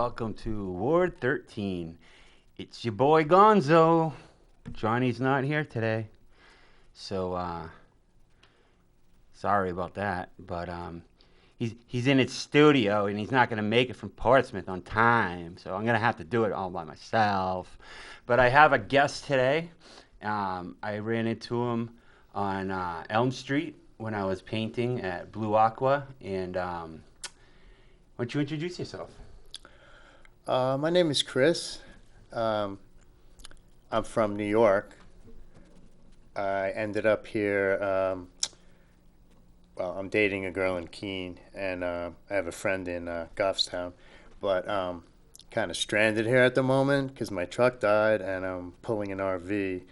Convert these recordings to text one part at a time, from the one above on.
welcome to Ward 13. It's your boy Gonzo. Johnny's not here today, so sorry about that. But he's in his studio and he's not gonna make it from Portsmouth on time, so I'm gonna have to do it all by myself. But I have a guest today. I ran into him on Elm Street when I was painting at Blue Aqua, and why don't you introduce yourself? My name is Chris. I'm from New York. I ended up here. Well, I'm dating a girl in Keene, and I have a friend in Goffstown, but kind of stranded here at the moment because my truck died, and I'm pulling an RV.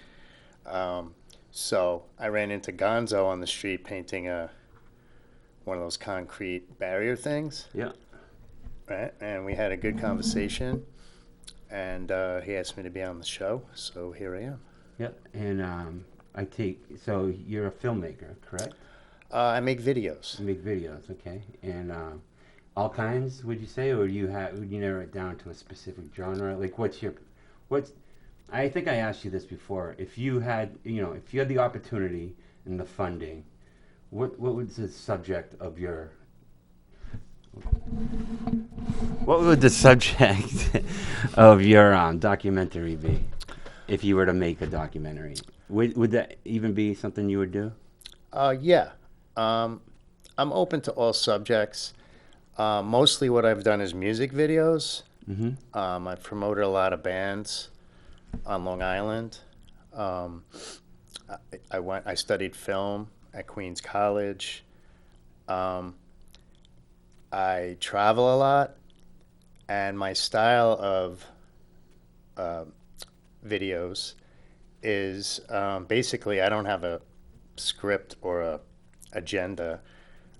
So I ran into Gonzo on the street painting one of those concrete barrier things. Yeah. Right, and we had a good conversation, and he asked me to be on the show, so here I am. Yeah. And so you're a filmmaker, correct? I make videos. You make videos, okay. And all kinds, would you say, or would you narrow it down to a specific genre? Like, I think I asked you this before. If you had the opportunity and the funding, what was the subject of your documentary be? If you were to make a documentary, would that even be something you would do? Yeah. I'm open to all subjects. Mostly what I've done is music videos. Mm-hmm. I've promoted a lot of bands on Long Island. I studied film at Queens College. I travel a lot, and my style of videos is basically I don't have a script or a agenda.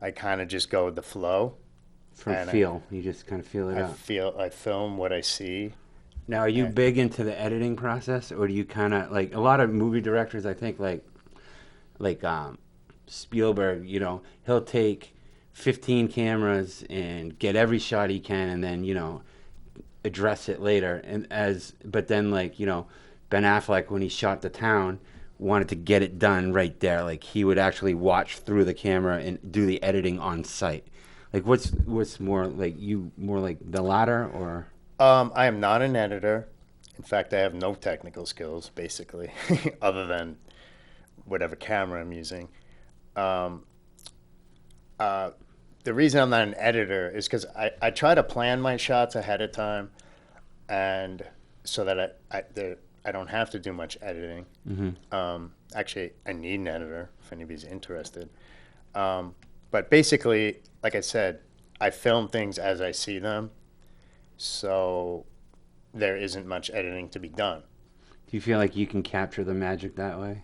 I kind of just go with the flow. You just kind of feel it out. I film what I see. Now, are you big into the editing process, or do you kind of like a lot of movie directors? I think like Spielberg. He'll take 15 cameras and get every shot he can, and then address it later. But then Ben Affleck, when he shot The Town, wanted to get it done right there. Like, he would actually watch through the camera and do the editing on site. Like, what's more like you? More like the latter, or? I am not an editor. In fact, I have no technical skills, basically, other than whatever camera I'm using. The reason I'm not an editor is because I try to plan my shots ahead of time, and so that I don't have to do much editing. Mm-hmm. Actually, I need an editor if anybody's interested. But basically, like I said, I film things as I see them, so there isn't much editing to be done. Do you feel like you can capture the magic that way?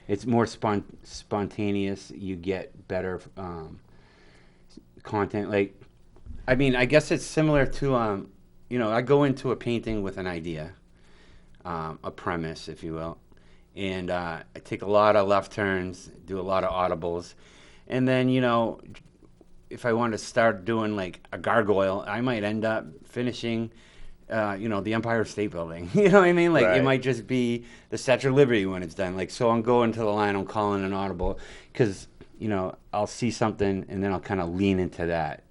It's more spontaneous. You get better content. Like, I mean, I guess it's similar to I go into a painting with an idea, a premise, if you will, and I take a lot of left turns, do a lot of audibles, and then if I want to start doing like a gargoyle, I might end up finishing the Empire State Building. You know what I mean? Like, Right. It might just be the Statue of Liberty when it's done. Like, so I'm going to the line, I'm calling an audible, because I'll see something and then I'll kind of lean into that,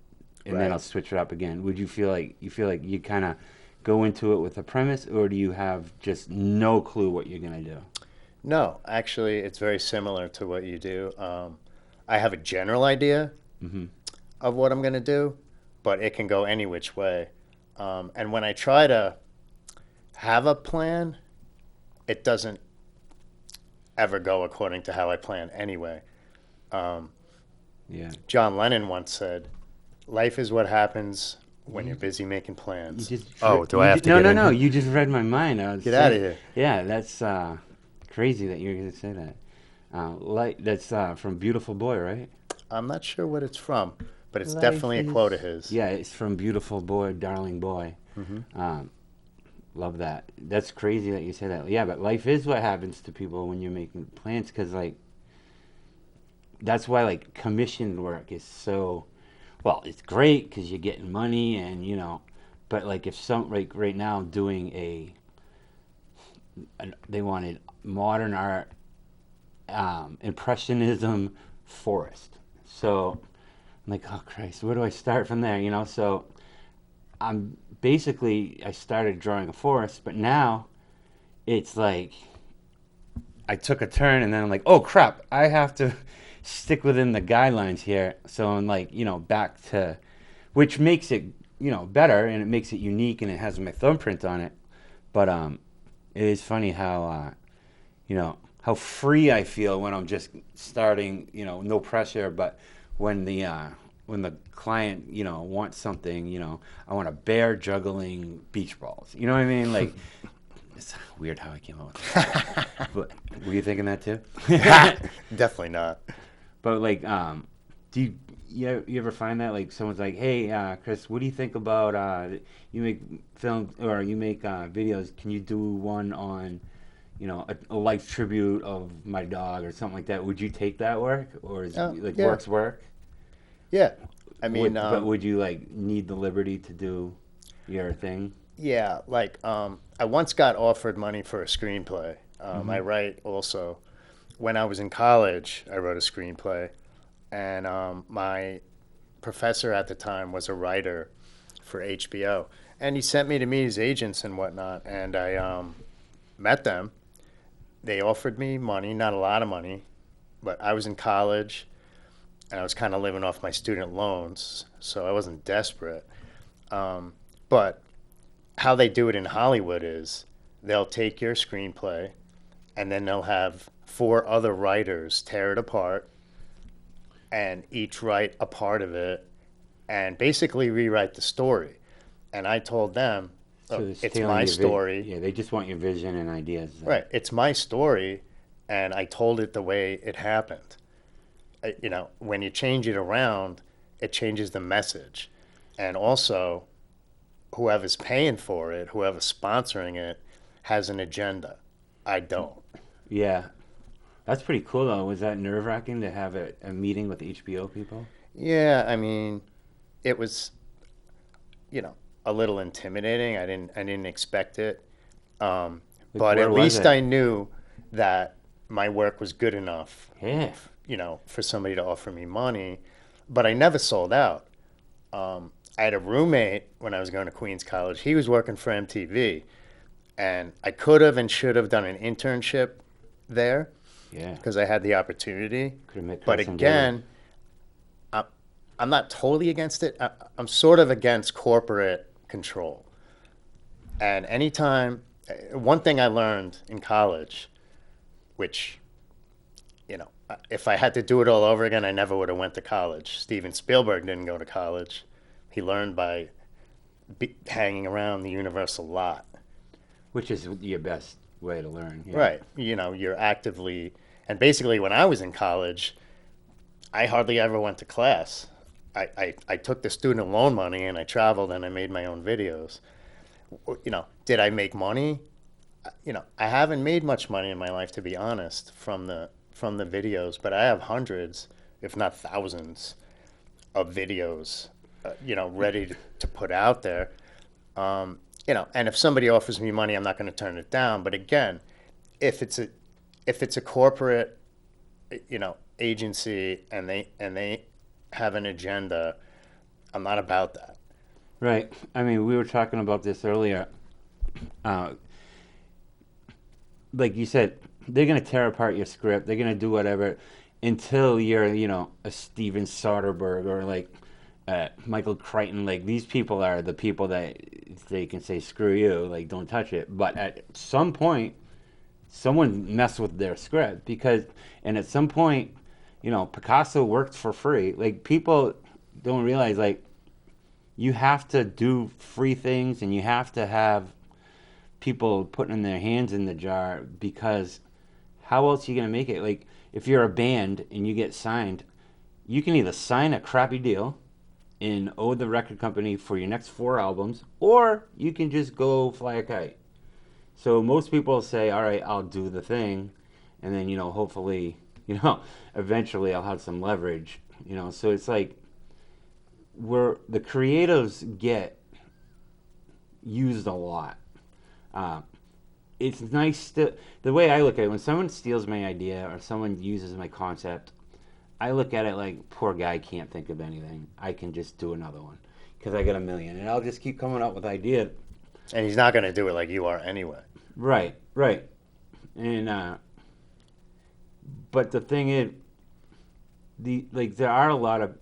and Right. then I'll switch it up again. Would you feel like you kind of go into it with a premise, or do you have just no clue what you're gonna do? No, actually, it's very similar to what you do. I have a general idea Mm-hmm. of what I'm going to do, but it can go any which way. And when I try to have a plan, it doesn't ever go according to how I plan anyway. Yeah. John Lennon once said, "Life is what happens when you're busy making plans." You just Oh, do I have to no, get no, in no. here? You just read my mind. I was Get saying- out of here. Yeah, that's crazy that you're going to say that. That's from Beautiful Boy, right? I'm not sure what it's from, but it's Life definitely a is- quote of his. Yeah, it's from Beautiful Boy, Darling Boy. Mhm. Love that. That's crazy that you say that. Yeah, but life is what happens to people when you're making plans, because that's why commissioned work is so, well, it's great because you're getting money, and But like if some like right now doing they wanted modern art, impressionism, forest. So I'm like, oh Christ, where do I start from there? So I'm basically I started drawing a forest, but now it's like I took a turn and then I'm like, oh crap, I have to stick within the guidelines here. So I'm like, back to, which makes it, better, and it makes it unique, and it has my thumbprint on it. But it is funny how free I feel when I'm just starting, no pressure. But when the client, wants something, I want a bear juggling beach balls. You know what I mean? Like, it's weird how I came up with that. But were you thinking that too? Definitely not. But like, do you ever find that like someone's like, hey, Chris, what do you think about you make film or you make videos? Can you do one on, a life tribute of my dog or something like that? Would you take that work, or is like Yeah. work's work? Yeah. I mean, But would you like need the liberty to do your thing? yeah, like I once got offered money for a screenplay. I write also. When I was in college, I wrote a screenplay, and my professor at the time was a writer for HBO, and he sent me to meet his agents and whatnot, and I met them. They offered me money, not a lot of money, but I was in college, and I was kind of living off my student loans, so I wasn't desperate. But how they do it in Hollywood is they'll take your screenplay and then they'll have four other writers tear it apart and each write a part of it and basically rewrite the story. And I told them, So oh, they're it's stealing my your story. Yeah, they just want your vision and ideas. Right. It's my story. And I told it the way it happened. When you change it around, it changes the message. And also, whoever's paying for it, whoever's sponsoring it, has an agenda. I don't. Yeah, that's pretty cool though. Was that nerve wracking to have a meeting with HBO people? Yeah, I mean, it was, a little intimidating. I didn't expect it. Like, But where at was least it? I knew that my work was good enough, Yeah. for somebody to offer me money. But I never sold out. I had a roommate when I was going to Queens College. He was working for MTV, and I could have and should have done an internship there Yeah. because I had the opportunity. Could have met But Chris and did it. again, I'm not totally against it. I'm sort of against corporate control. And anytime, one thing I learned in college, which, if I had to do it all over again, I never would have went to college. Steven Spielberg didn't go to college. He learned by hanging around the Universal lot. Which is your best way to learn. Yeah. Right. You're actively, and basically when I was in college, I hardly ever went to class. I took the student loan money and I traveled and I made my own videos. Did I make money? I haven't made much money in my life, to be honest, from the videos, but I have hundreds, if not thousands, of videos, ready to put out there. And if somebody offers me money, I'm not going to turn it down. But again, if it's a corporate, agency and they have an agenda, I'm not about that. Right. I mean, we were talking about this earlier. Uh, like you said, they're gonna tear apart your script. They're gonna do whatever until you're, a Steven Soderbergh or like Michael Crichton. Like these people are the people that they can say screw you, like don't touch it. But at some point, someone messed with their script and at some point, Picasso worked for free. Like people don't realize like you have to do free things and you have to have people putting their hands in the jar because how else are you going to make it? Like if you're a band and you get signed, you can either sign a crappy deal and owe the record company for your next 4 albums, or you can just go fly a kite. So most people say, all right, I'll do the thing. And then, hopefully, eventually I'll have some leverage, So it's like the creatives get used a lot. Uh, it's nice to the way I look at it. When someone steals my idea or someone uses my concept, I look at it like poor guy can't think of anything. I can just do another one because I got a million, and I'll just keep coming up with ideas. And he's not going to do it like you are anyway. Right, right, and but the thing is, there are a lot of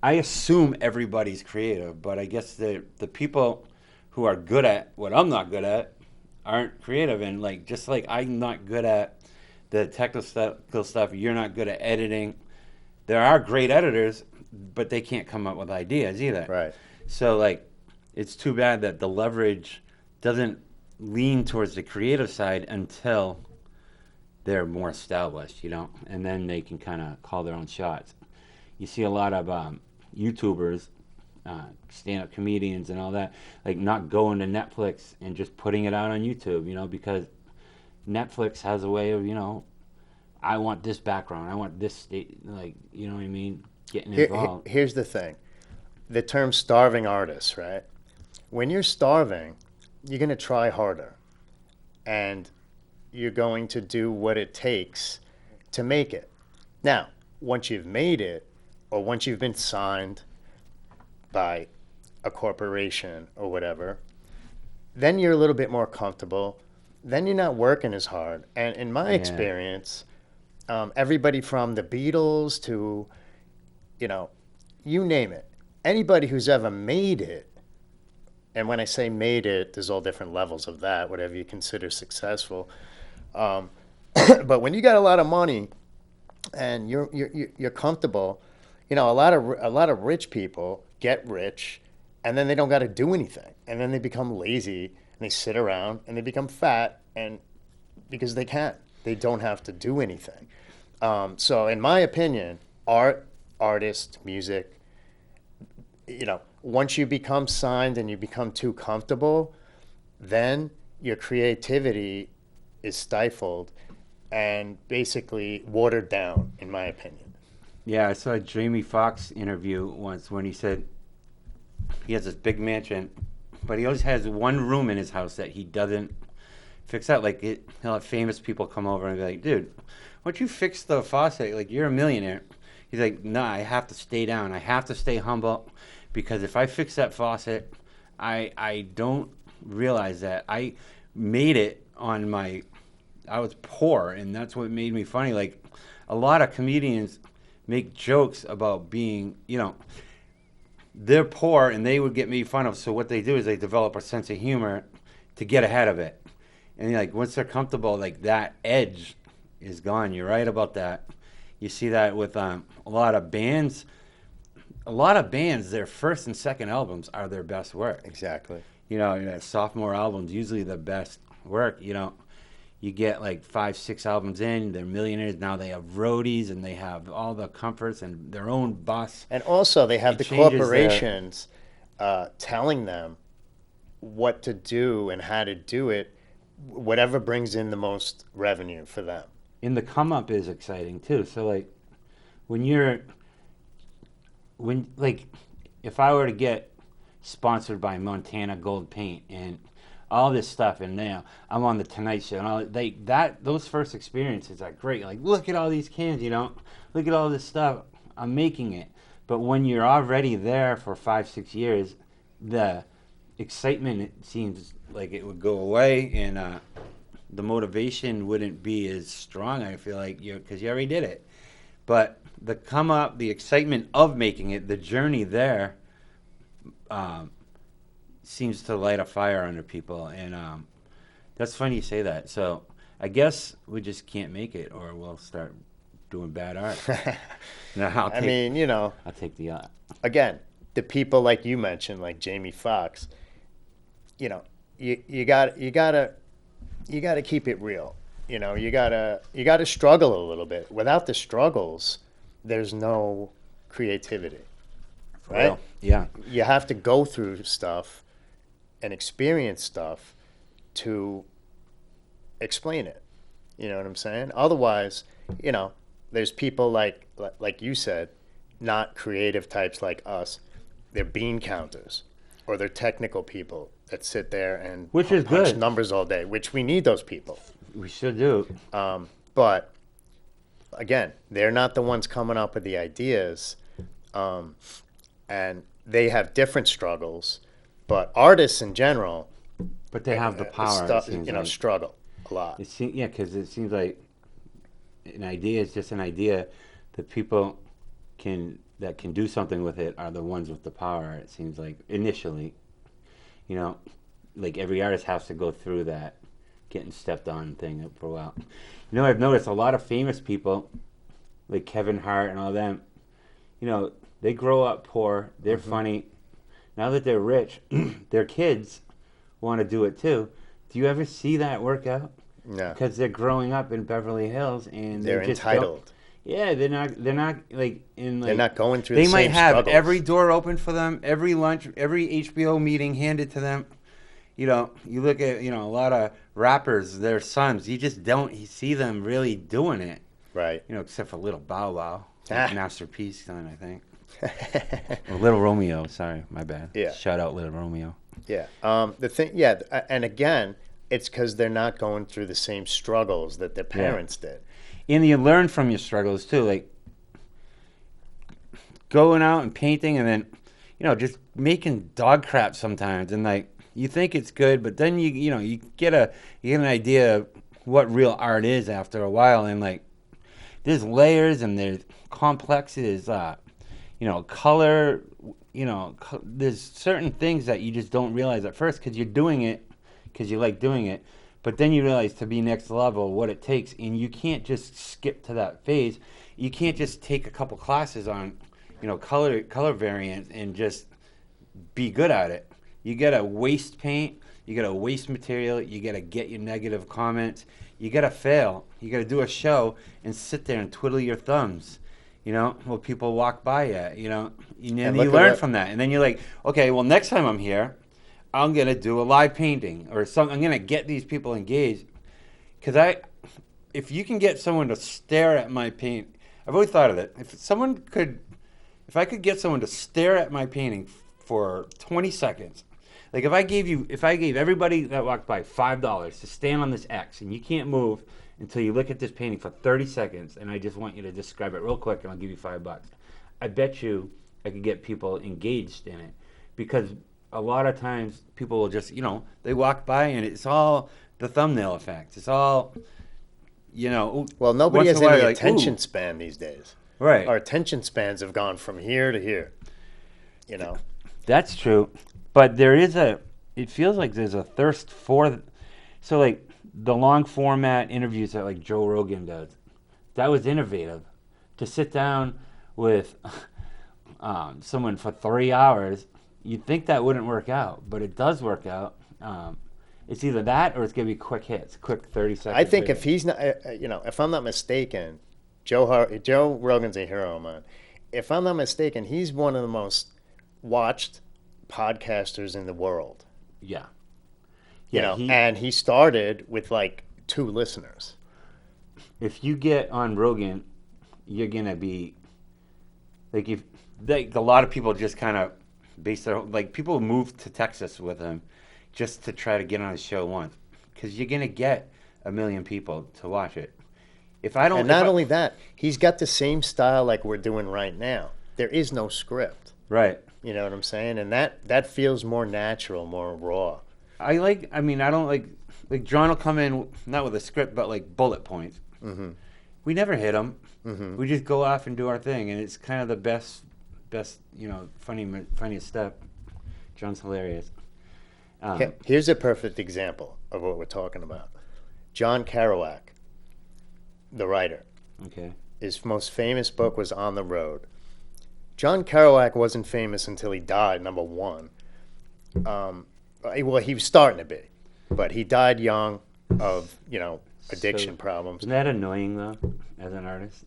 I assume everybody's creative, but I guess the people who are good at what I'm not good at aren't creative, and just like I'm not good at the technical stuff, you're not good at editing. There are great editors, but they can't come up with ideas either. Right. So it's too bad that the leverage doesn't lean towards the creative side until they're more established, and then they can kind of call their own shots. You see a lot of YouTubers, stand-up comedians and all that, not going to Netflix and just putting it out on YouTube, because Netflix has a way of, I want this background, I want this state, you know what I mean, getting involved. Here's the thing. The term starving artist, right? When you're starving, you're going to try harder. And you're going to do what it takes to make it. Now, once you've made it, or once you've been signed by a corporation or whatever, then you're a little bit more comfortable. Then you're not working as hard. And in my experience, everybody from the Beatles to, you name it, anybody who's ever made it, and when I say made it, there's all different levels of that, whatever you consider successful. But when you got a lot of money and you're comfortable, a lot of rich people get rich, and then they don't got to do anything, and then they become lazy and they sit around and they become fat, and because they don't have to do anything. So in my opinion, artists, music, once you become signed and you become too comfortable, then your creativity is stifled and basically watered down, in my opinion. Yeah, I saw a Jamie Foxx interview once when he said he has this big mansion, but he always has one room in his house that he doesn't fix out. He'll have famous people come over and be like, dude, why don't you fix the faucet? You're a millionaire. He's like, nah, I have to stay down. I have to stay humble, because if I fix that faucet, I don't realize that I made it on I was poor, and that's what made me funny. A lot of comedians make jokes about being, they're poor and they would get made fun of. So what they do is they develop a sense of humor to get ahead of it. And once they're comfortable, that edge is gone. You're right about that. You see that with a lot of bands. A lot of bands, their first and second albums are their best work. Exactly. Sophomore albums, usually the best work. You get 5, 6 albums in, they're millionaires. Now they have roadies and they have all the comforts and their own bus. And also they have the corporations telling them what to do and how to do it, whatever brings in the most revenue for them. And the come up is exciting too. So if I were to get sponsored by Montana Gold Paint and all this stuff, and now I'm on the Tonight Show, and all those first experiences are great. Look at all these cans, look at all this stuff. I'm making it. But when you're already there for 5, 6 years, the excitement, it seems like it would go away, and the motivation wouldn't be as strong. I feel because you already did it. But the come up, the excitement of making it, the journey there, seems to light a fire under people, and that's funny you say that. So I guess we just can't make it, or we'll start doing bad art. I'll take the again, the people like you mentioned, like Jamie Foxx. You gotta keep it real. You gotta struggle a little bit. Without the struggles, there's no creativity, right? Real. Yeah. You have to go through stuff and experience stuff to explain it. You know what I'm saying? Otherwise, there's people like you said, not creative types like us. They're bean counters, or they're technical people. that sit there and Which is punch good. numbers all day, which we need those people. We should do. But again, they're not the ones coming up with the ideas, and they have different struggles. But artists in general, But they have the power. It seems like. struggle a lot. Yeah, because it seems like an idea is just an idea. The people that can do something with it are the ones with the power. It seems like initially, you know, like every artist has to go through that getting stepped on thing for a while. You know, I've noticed a lot of famous people, like Kevin Hart and all them. You know, they grow up poor. They're funny. Now that they're rich, their kids want to do it too. Do you ever see that work out? No, Because they're growing up in Beverly Hills and they're they just entitled. yeah, they're not like in like. They're not going through. They the might same have struggles. every door open for them, every lunch, every HBO meeting handed to them. You know, you look at a lot of rappers, their sons. You just don't see them really doing it. Right. You know, except for Little Bow Wow, Master P's son, I think. Or Little Romeo. Sorry, my bad. Yeah. Shout out Little Romeo. Yeah. The thing. Yeah. And again, it's because they're not going through the same struggles that their parents did. And you learn from your struggles too, like going out and painting, and then just making dog crap sometimes, and like you think it's good, but then you get an idea of what real art is after a while, and like there's layers and there's complexes, color, there's certain things that you just don't realize at first because you're doing it because you like doing it. But then you realize to be next level what it takes, and you can't just skip to that phase. You can't just take a couple classes on, color variants and just be good at it. You gotta waste paint, you gotta waste material, you gotta get your negative comments, you gotta fail, you gotta do a show and sit there and twiddle your thumbs, while people walk by you, and then you learn from that, and then you're like, okay, well next time I'm here, I'm going to do a live painting or something. I'm going to get these people engaged. Because if you can get someone to stare at my paint, I've always thought of it. If I could get someone to stare at my painting for 20 seconds, like if I gave everybody that walked by $5 to stand on this X and you can't move until you look at this painting for 30 seconds and I just want you to describe it real quick and I'll give you $5. I bet you I could get people engaged in it because a lot of times people will just, they walk by and it's all the thumbnail effect. It's all, Well, nobody has any like, attention span these days. Right. Our attention spans have gone from here to here. That's true. But it feels like there's a thirst for, so like the long format interviews that like Joe Rogan does, that was innovative. To sit down with someone for 3 hours, you'd think that wouldn't work out, but it does work out. It's either that or it's going to be quick hits, quick 30 seconds. I think if he's not, if I'm not mistaken, Joe Rogan's a hero of mine. If I'm not mistaken, he's one of the most watched podcasters in the world. Yeah. And he started with like 2 listeners. If you get on Rogan, you're going to be, a lot of people just kind of, people moved to Texas with him just to try to get on his show once because you're gonna get 1 million people to watch it. And not only that, he's got the same style like we're doing right now. There is no script. Right. You know what I'm saying? And that feels more natural, more raw. I don't like John will come in not with a script but like bullet points. Mm-hmm. We never hit them. Mm-hmm. We just go off and do our thing, and it's kind of the best, funniest stuff. John's hilarious. Here's a perfect example of what we're talking about. John Kerouac, the writer. Okay. His most famous book was On the Road. John Kerouac wasn't famous until he died, number one. Well, he was starting to be, but he died young of, addiction problems. Isn't that annoying, though, as an artist?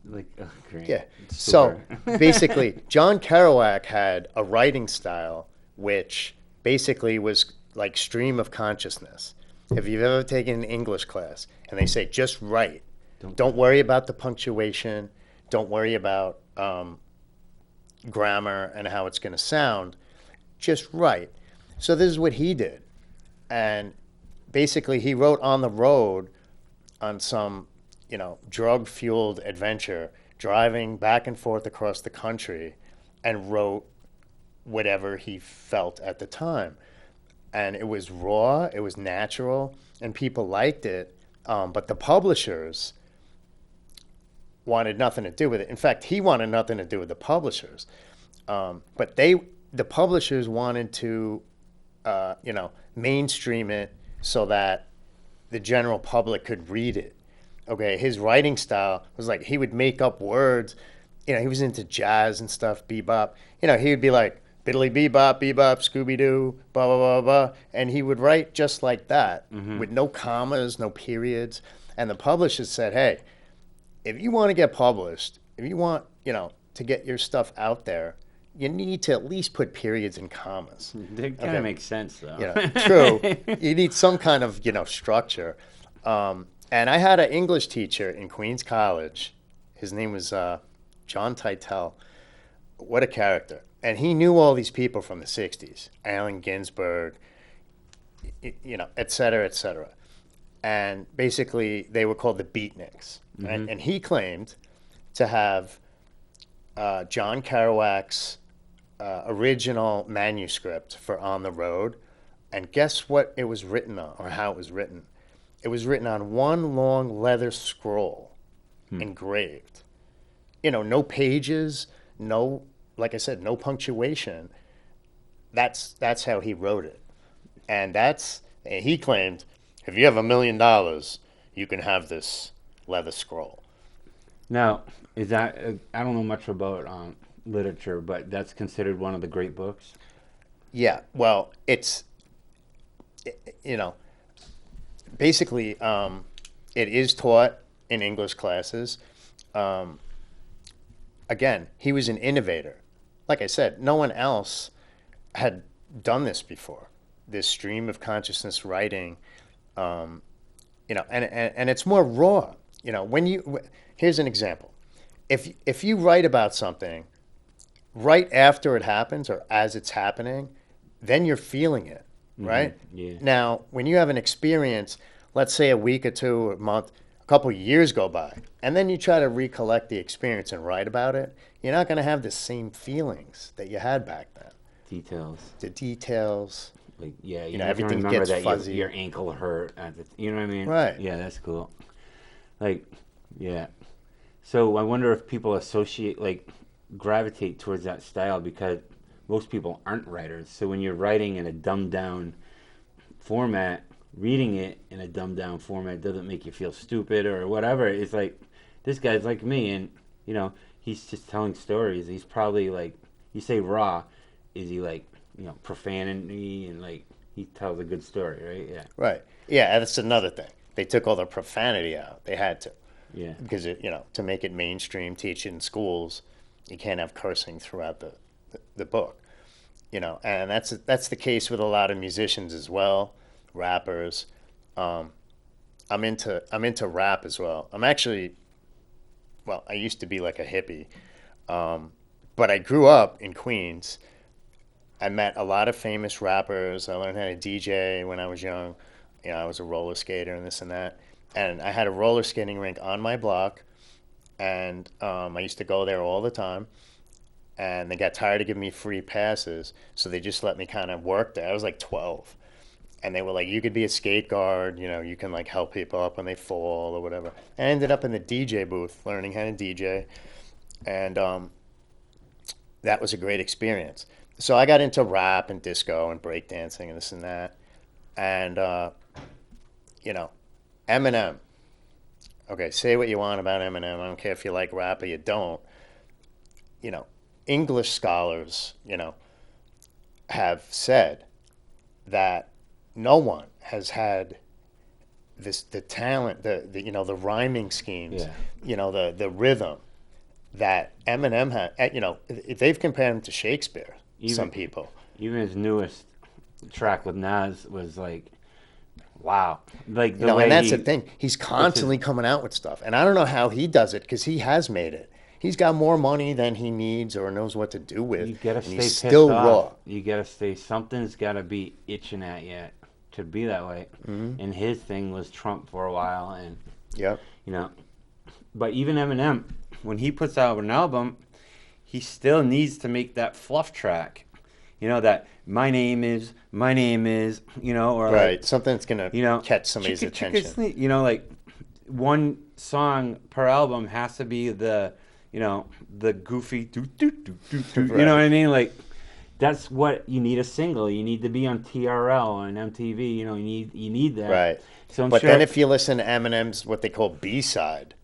Great. Yeah. So, basically, John Kerouac had a writing style which basically was like stream of consciousness. If you've ever taken an English class and they say, just write. Don't worry about the punctuation. Don't worry about grammar and how it's going to sound. Just write. So this is what he did. And basically, he wrote on the road on some, drug fueled adventure, driving back and forth across the country, and wrote whatever he felt at the time. And it was raw, it was natural, and people liked it. But the publishers wanted nothing to do with it. In fact, he wanted nothing to do with the publishers. But the publishers wanted to, mainstream it so that the general public could read it. Okay, his writing style was like he would make up words. He was into jazz and stuff, bebop. He would be like biddly bebop, bebop, Scooby Doo, blah blah blah blah, and he would write just like that with no commas, no periods. And the publishers said, "Hey, if you want to get published, if you want, to get your stuff out there, you need to at least put periods and commas." That kind of makes sense, though. True. You need some kind of, structure. And I had an English teacher in Queens College. His name was John Teitel. What a character. And he knew all these people from the 60s, Allen Ginsberg, et cetera, et cetera. And basically, they were called the beatniks. Right? And he claimed to have John Kerouac's original manuscript for On the Road. And guess what it was written on, or how it was written? It was written on one long leather scroll, engraved. No pages, no, like I said, no punctuation. That's how he wrote it. And he claimed, if you have $1 million, you can have this leather scroll. Now, is that, I don't know much about literature, but that's considered one of the great books? Yeah, well, it's, basically, it is taught in English classes. Again, he was an innovator. Like I said, no one else had done this before. This stream of consciousness writing, and it's more raw. Here's an example. If you write about something right after it happens or as it's happening, then you're feeling it, right? Yeah. Now, when you have an experience, let's say a week or two, a month, a couple of years go by, and then you try to recollect the experience and write about it, you're not going to have the same feelings that you had back then. Details. The details. Like, yeah, everything remember gets that fuzzy. Your ankle hurt. You know what I mean? Right. Yeah, that's cool. Like, yeah. So I wonder if people gravitate towards that style because most people aren't writers. So when you're writing in a dumbed down format, reading it in a dumbed down format doesn't make you feel stupid or whatever. It's like, this guy's like me, and he's just telling stories. He's probably like, you say raw, is he like, profanity, and like he tells a good story, right? Yeah. Right. Yeah, that's another thing. They took all the profanity out. They had to. Yeah. Because to make it mainstream, teach it in schools, you can't have cursing throughout the book. And that's the case with a lot of musicians as well, rappers. I'm into rap as well. I'm actually, well, I used to be like a hippie, but I grew up in Queens. I met a lot of famous rappers. I learned how to DJ when I was young. I was a roller skater and this and that. And I had a roller skating rink on my block, and I used to go there all the time. And they got tired of giving me free passes, so they just let me kind of work there. I was like 12. And they were like, you could be a skate guard, you can like help people up when they fall or whatever. I ended up in the DJ booth learning how to DJ. And that was a great experience. So I got into rap and disco and breakdancing and this and that. And, Eminem. Okay, say what you want about Eminem. I don't care if you like rap or you don't. English scholars, have said that no one has had the talent, the rhyming schemes, the rhythm that Eminem had. They've compared him to Shakespeare. Some people. Even his newest track with Nas was like, wow. Like the way and that's the thing. He's constantly coming out with stuff, and I don't know how he does it because he has made it. He's got more money than he needs or knows what to do with. You gotta stay he's pissed still off. raw. You gotta stay. Something's gotta be itching at you to be that way. And his thing was Trump for a while, and Yep. you know. But even Eminem, when he puts out an album, he still needs to make that fluff track. You know, that my name is, you know, or Right. like, Something that's gonna you know, catch somebody's chicka, chicka, attention. sneak, you know, like one song per album has to be the, you know, the goofy do do do do do. You know what I Right. mean? Like that's what you need a single. You need to be on TRL on MTV. You know, you need that. Right. So I'm But then sure. if you listen to Eminem's what they call B-side,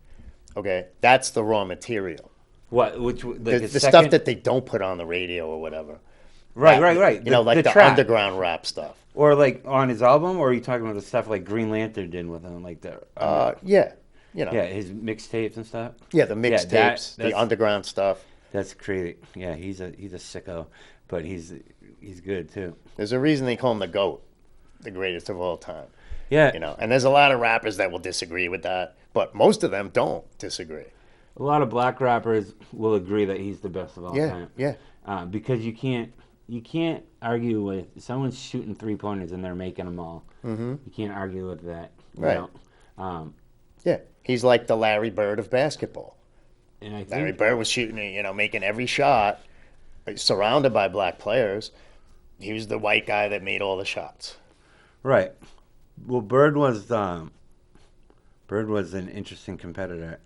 okay, that's the raw material. What? Which The, like a the stuff second? that they don't put on the radio or whatever. Right, right, right. You know, like The the track, underground rap stuff. or like on his album, or are you talking about the stuff like Green Lantern did with him, like the Yeah. You know. yeah, his mixtapes and stuff. Yeah, the Yeah, mixtapes, the that's underground stuff. that's crazy. Yeah, he's a sicko, but he's good too. There's a reason they call him the GOAT, the greatest of all time. Yeah, You know, and there's a lot of rappers that will disagree with that, but most of them don't disagree. a lot of black rappers will agree that he's the best of all Yeah, time. yeah. Because you can't argue with someone's shooting 3-pointers and they're making them all. Mm-hmm. You can't argue with that. You Right. know? Yeah. He's like the Larry Bird of basketball. And I Larry think Bird was shooting, you know, making every shot, surrounded by black players. He was the white guy that made all the shots. right. Well, Bird was an interesting competitor.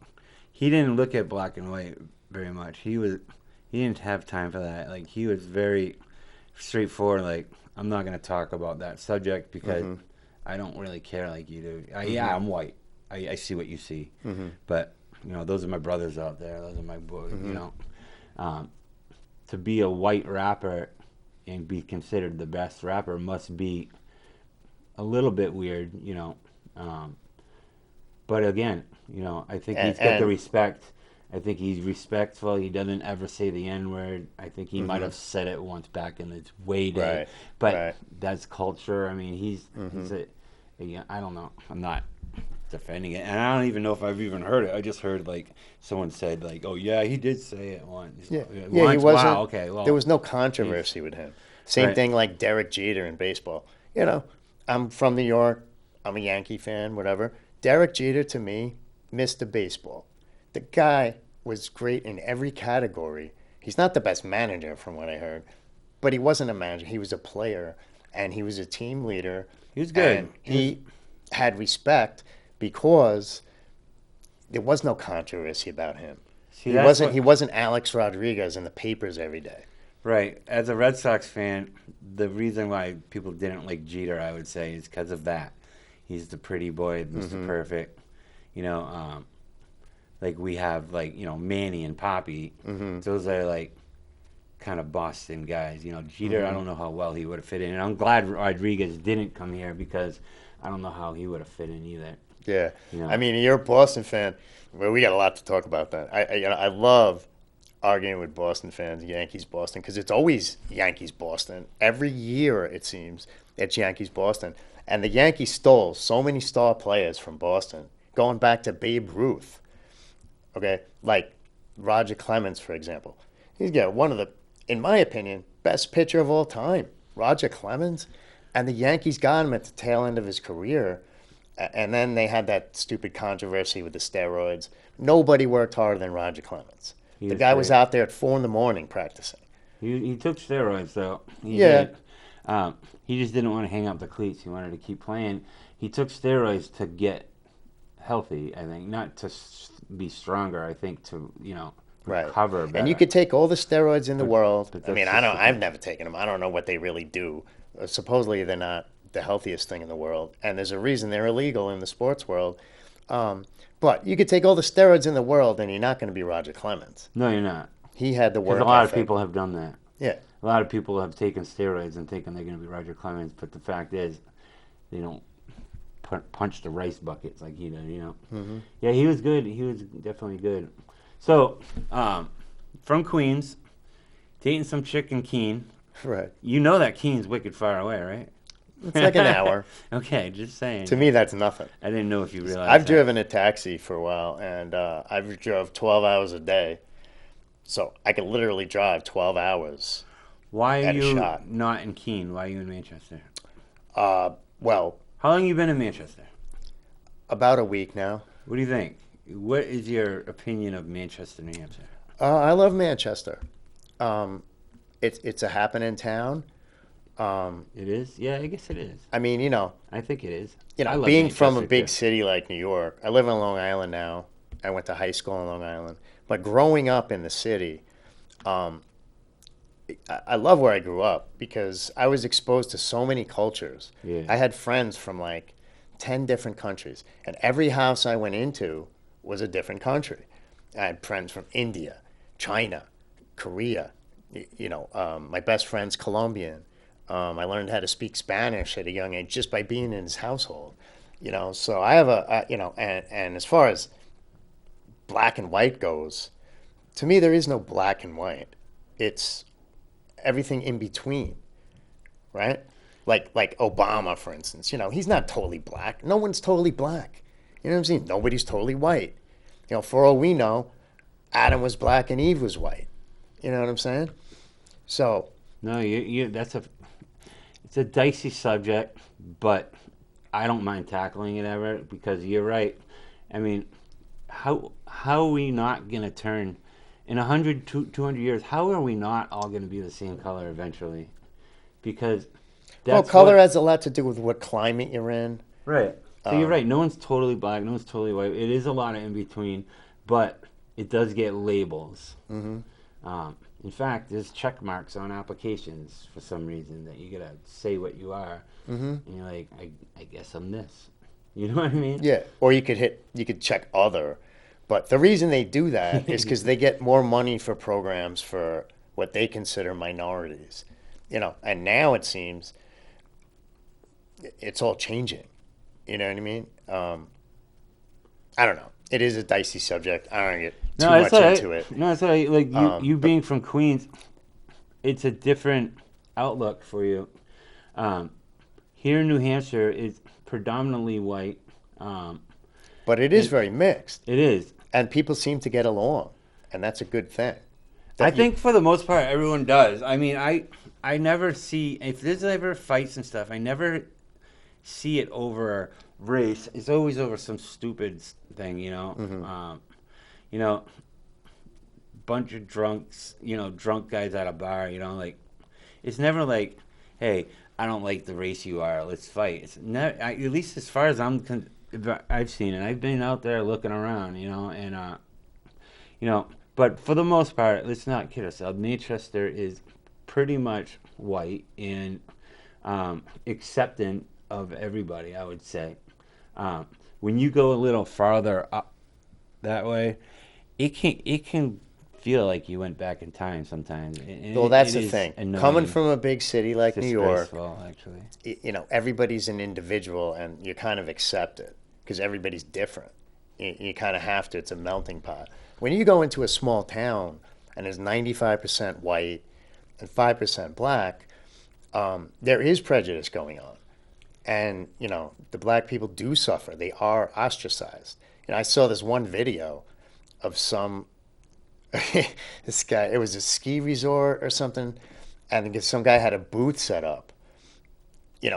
He didn't look at black and white very much. He didn't have time for that. Like he was very straightforward. Like I'm not gonna talk about that subject because I don't really care like you do. Yeah, I'm white. I see what you see, but you know those are my brothers out there. Those are my boys. You know, to be a white rapper and be considered the best rapper must be a little bit weird. You know. But again, you know, I think he's got the respect. I think he's respectful. He doesn't ever say the N word. I think he might have said it once back in its way day. Right, But right. that's culture. I mean, he's yeah, I don't know. I'm not defending it, and I don't even know if I've even heard it. I just heard like someone said like, "Oh yeah, he did say it once." Yeah, Once? yeah, he wasn't. Wow, okay, well, There was no controversy with him. Same Right. thing like Derek Jeter in baseball. You know, I'm from New York. I'm a Yankee fan, whatever. Derek Jeter to me, Mr. Baseball. The guy was great in every category. He's not the best manager, from what I heard, but he wasn't a manager. He was a player, and he was a team leader. He was good. And he had respect because there was no controversy about him. See, He that's wasn't. what- He wasn't Alex Rodriguez in the papers every day. Right. As a Red Sox fan, the reason why people didn't like Jeter, I would say, is because of that. He's the pretty boy, mister Perfect. You know, like we have, like, you know, Manny and Poppy. Those are, like, kind of Boston guys. You know, Jeter, I don't know how well he would have fit in. And I'm glad Rodriguez didn't come here because I don't know how he would have fit in either. Yeah, Yeah. I mean, you're a Boston fan. Well, we got a lot to talk about that. I love arguing with Boston fans, Yankees Boston, because it's always Yankees Boston. Every year it seems it's Yankees Boston, and the Yankees stole so many star players from Boston, going back to Babe Ruth. Okay, like Roger Clemens, for example. He's got one of the, in my opinion, best pitcher of all time, Roger Clemens, and the Yankees got him at the tail end of his career. And then they had that stupid controversy with the steroids. Nobody worked harder than Roger Clemens. He The was guy was great. out there at 4 a.m. practicing. He took steroids, though. He Yeah. did. He just didn't want to hang up the cleats. He wanted to keep playing. He took steroids to get healthy, I think, not to be stronger. I think to, you know, Right. recover better. And you could take all the steroids in the world. but I that's mean, just I've never taken them. I don't know what they really do. Supposedly they're not the healthiest thing in the world. And there's a reason they're illegal in the sports world. But you could take all the steroids in the world and you're not going to be Roger Clemens. No, you're not. He had the Because work a lot ethic. of people have done that. Yeah. A lot of people have taken steroids and thinking they're going to be Roger Clemens, but the fact is, they don't punch the rice buckets like he did, you know. Yeah, he was good. He was definitely good. So, from Queens, dating some chick in Keene. Right. You know that Keene's wicked far away, right? It's like an hour. Okay, just saying. To me, that's nothing. I didn't know if you realized I've that. driven a taxi for a while, and I've drove 12 hours a day. So I could literally drive 12 hours. Why are at a you shot. not in Keene? Why are you in Manchester? Well, How long you been in Manchester? about a week now. What do you think? What is your opinion of Manchester, New Hampshire? I love Manchester. Um, it's a happening town. It is? Yeah, I guess it is. I mean, I think it is. I love being from a Manchester too. big city like New York, I live on Long Island now. I went to high school on Long Island, but growing up in the city, um, I love where I grew up because I was exposed to so many cultures. Yeah. I had friends from like 10 different countries, and every house I went into was a different country. I had friends from India, China, Korea. My best friend's Colombian. I learned how to speak Spanish at a young age just by being in his household. So I have and as far as black and white goes, to me, there is no black and white. It's everything in between, right? Like Obama, for instance. He's not totally black. No one's totally black. You know what I'm saying? Nobody's totally white. For all we know, Adam was black and Eve was white. You know what I'm saying? So No, it's a dicey subject, but I don't mind tackling it ever because you're right. I mean, how are we not gonna turn in 100, 200 years? How are we not all gonna be the same color eventually? Because well, that's color what has a lot to do with what climate you're in. right. So you're Um, right. No one's totally black. No one's totally white. It is a lot of in between, but it does get labels. hmm In fact, there's check marks on applications for some reason that you gotta say what you are, hmm and you're like, I guess I'm this. You know what I mean? Yeah, or you could check other, but the reason they do that is because they get more money for programs for what they consider minorities. And now it seems it's all changing. You know what I mean? I don't know. It is a dicey subject. I don't get too No, it's much all into right. it. No, it's all right. Like you But being from Queens, it's a different outlook for you. Um, Here in New Hampshire, it's predominantly white. Um, but it is and very mixed, it is. and people seem to get along, and that's a good thing. I That you, think for the most part, everyone does. I mean, I never see if there's ever fights and stuff. I never see it over race. It's always over some stupid thing, you know. hmm You know, bunch of drunks, drunk guys at a bar, like it's never like, hey, I don't like the race you are. Let's fight. It's never, at least as far as I've seen it. I've been out there looking around, and you know, but for the most part, let's not kid ourselves. Manchester is pretty much white and accepting of everybody, I would say. When you go a little farther up that way, it can feel like you went back in time sometimes. And Well, it, that's it the is thing. Coming annoying. from a big city It's like New York, disgraceful, actually. everybody's an individual, and you kind of accept it because everybody's different. You kind of have to. It's a melting pot. When you go into a small town and there's 95% white and 5% black, there is prejudice going on. And, the black people do suffer. They are ostracized. I saw this one video of this guy, it was a ski resort or something, and some guy had a booth set up,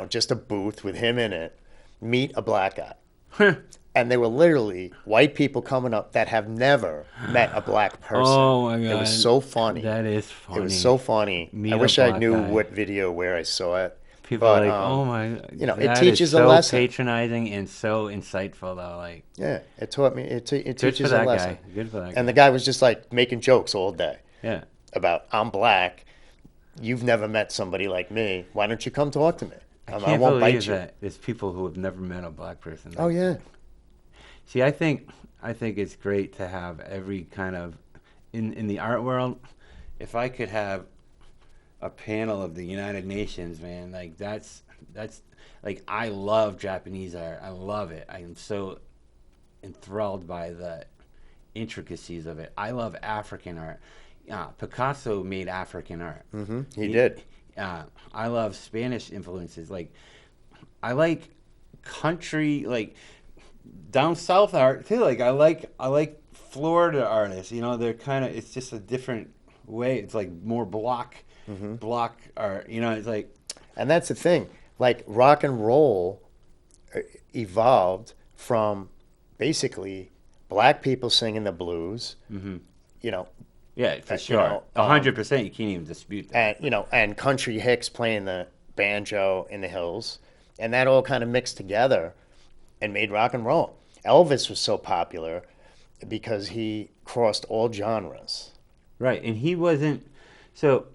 just a booth with him in it, meet a black guy. And they were literally white people coming up that have never met a black person. Oh my It was god, so funny. that is It was funny. so funny. I Meet a wish I black knew guy. what video where I saw it. People are But like, oh my, it that is teaches a so lesson. patronizing and so insightful, though. Like, Yeah, it taught me. It good for teaches a that lesson. guy. Good for that And the guy. guy was just like making jokes all day Yeah. about I'm black. You've never met somebody like me. Why don't you come talk to me? I I can't won't believe bite you. that there's people who have never met a black person. Oh yeah. See, I think it's great to have every kind of in the art world. If I could have a panel of the United Nations, man, like that's like I love Japanese art. I love it. I am so enthralled by the intricacies of it. I love African art. Picasso made African art. He did. I love Spanish influences. Like I like country, like down south art too. Like I like Florida artists. They're kind of. It's just a different way. It's like more block art. It's like And that's the thing. Like rock and roll evolved from basically black people singing the blues, you know, Yeah, for you sure. know, 100%. You can't even dispute that. and country hicks playing the banjo in the hills, and that all kind of mixed together and made rock and roll. Elvis was so popular because he crossed all genres. Right. And he wasn't. So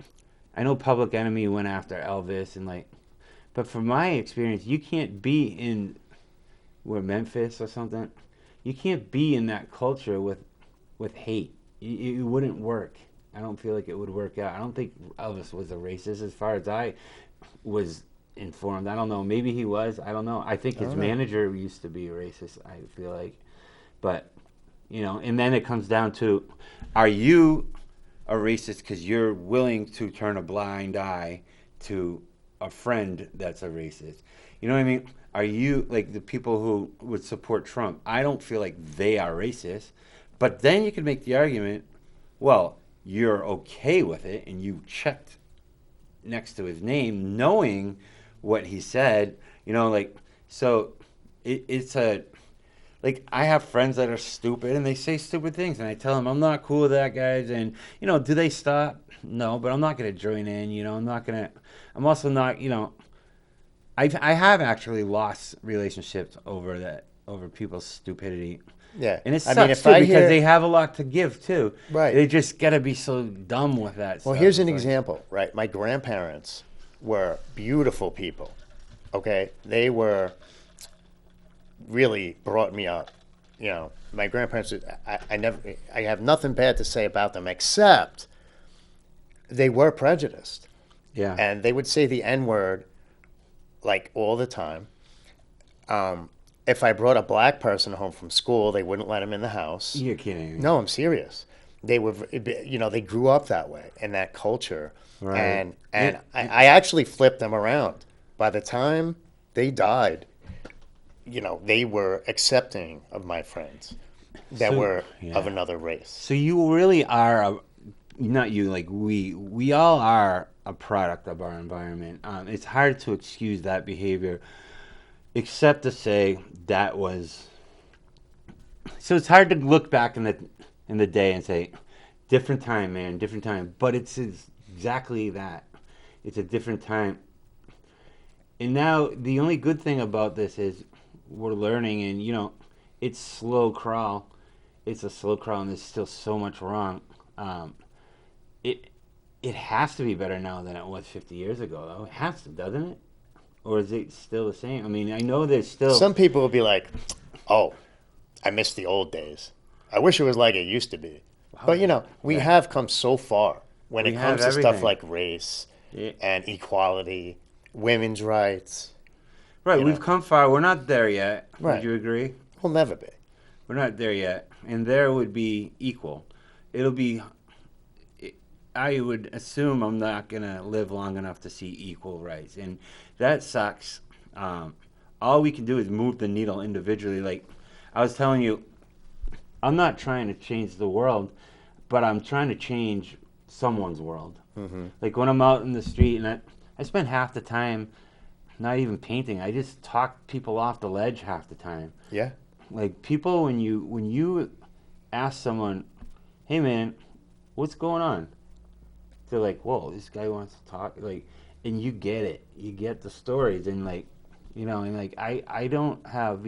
I know Public Enemy went after Elvis and like, but from my experience, you can't be in where Memphis or something. You can't be in that culture with hate. It wouldn't work. I don't feel like it would work out. I don't think Elvis was a racist as far as I was informed. I don't know. Maybe he was. I don't know. I think I his don't know. manager used to be a racist. I feel like, but and then it comes down to, are you a racist because you're willing to turn a blind eye to a friend that's a racist? You know what I mean? Are you like the people who would support Trump? I don't feel like they are racist, but then you can make the argument, well, you're okay with it and you checked next to his name knowing what he said, like, so it's a, like, I have friends that are stupid and they say stupid things and I tell them I'm not cool with that, guys. And do they stop? No, but I'm not going to join in. I'm not going to, I'm also not, I have actually lost relationships over that, over people's stupidity. Yeah. And it I mean, sucks if too I because hear, they have a lot to give too. right. They just got to be so dumb with that Well, stuff. here's an It's like, example, right? My grandparents were beautiful people. Okay. They were really brought me up. My grandparents, I have nothing bad to say about them except they were prejudiced. yeah. And they would say the N word like all the time. If I brought a black person home from school, they wouldn't let him in the house. You're kidding me. No, I'm serious. They were, they grew up that way in that culture, Right. and I actually flipped them around. By the time they died, they were accepting of my friends that So, were yeah. of another race. So you really are not you, like we all are a product of our environment. It's hard to excuse that behavior, except to say that was. So it's hard to look back in the day and say, different time, man, different time. But it's exactly that. It's a different time. And now the only good thing about this is we're learning, and it's slow crawl. It's a slow crawl, and there's still so much wrong. It it has to be better now than it was 50 years ago, though. It has to, doesn't it? Or is it still the same? I mean, I know there's still. Some people will be like, "Oh, I miss the old days. I wish it was like it used to be." But we Yeah. have come so far when We it have comes to stuff everything. like race Yeah. and equality, women's rights. Right, You we've know, come far. We're not there yet. Would right? you agree? We'll never be. We're not there yet. And there would be equal. It'll be. I would assume I'm not going to live long enough to see equal rights. And that sucks. All we can do is move the needle individually. Like I was telling you, I'm not trying to change the world, but I'm trying to change someone's world. Mm-hmm. Like when I'm out in the street and I spend half the time not even painting. I just talk people off the ledge half the time. Yeah. Like people, when you ask someone, "Hey man, what's going on?" They're like, "Whoa, this guy wants to talk." Like, and you get it. You get the stories, and like, and like I don't have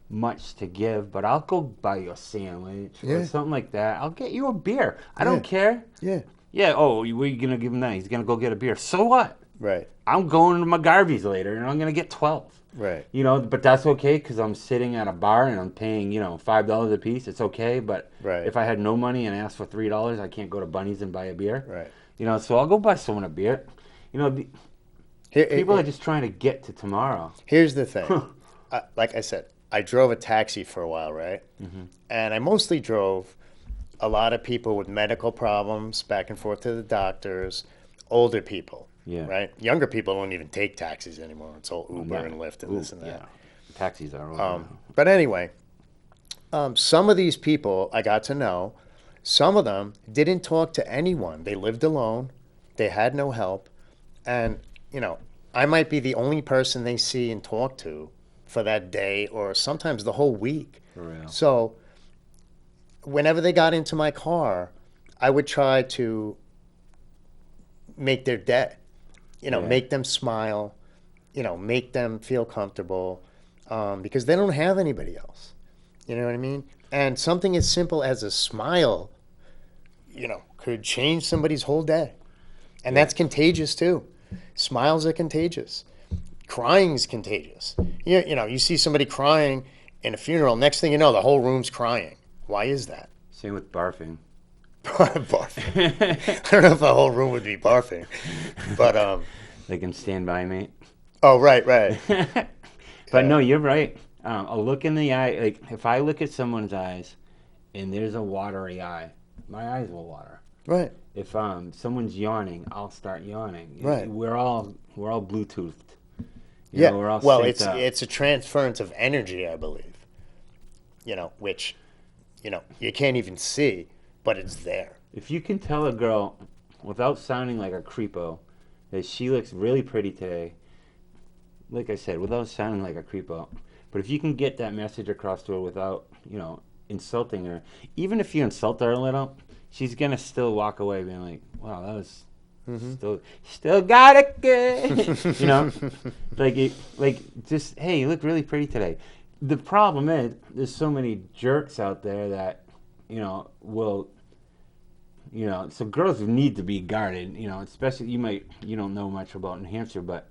much to give, but I'll go buy you a sandwich or Yeah. something like that. I'll get you a beer. I Yeah. don't care. Yeah. Yeah. Oh, what are you gonna give him that? He's gonna go get a beer. So what? Right. I'm going to McGarvey's later, and I'm gonna get 12. Right. But that's okay because I'm sitting at a bar and I'm paying, $5 a piece. It's okay. But Right. if I had no money and asked for $3, I can't go to Bunny's and buy a beer. Right. So I'll go buy someone a beer. People are just trying to get to tomorrow. Here's the thing. Like I said, I drove a taxi for a while, right? Mm-hmm. And I mostly drove a lot of people with medical problems back and forth to the doctors, older people, Yeah. right? Younger people don't even take taxis anymore. It's all Uber Yeah. and Lyft and Ooh, this and that. Yeah. Taxis are over now. But anyway, some of these people I got to know, some of them didn't talk to anyone. They lived alone. They had no help. And, I might be the only person they see and talk to for that day or sometimes the whole week. For real. So whenever they got into my car, I would try to make their day, Yeah. make them smile, make them feel comfortable, because they don't have anybody else. You know what I mean? And something as simple as a smile, could change somebody's whole day. And Yeah. that's contagious too. Smiles are contagious. Crying is contagious. You see somebody crying in a funeral, next thing you know, the whole room's crying. Why is that? Same with barfing. Barfing. I don't know if the whole room would be barfing. But, Like in Stand By Me. oh, right. But no, you're right. A look in the eye, like if I look at someone's eyes and there's a watery eye, my eyes will water. Right. If someone's yawning, I'll start yawning. Right. We're all Bluetoothed. Yeah. We're all Well, synced up. it's a transference of energy, I believe. Which, you can't even see, but it's there. If you can tell a girl without sounding like a creepo that she looks really pretty today, like I said, without sounding like a creepo, but if you can get that message across to her without, insulting her, even if you insult her a little, she's gonna still walk away being like, "Wow, that was still got it good," just hey, you look really pretty today. The problem is there's so many jerks out there that will. So girls need to be guarded, especially you don't know much about New Hampshire, but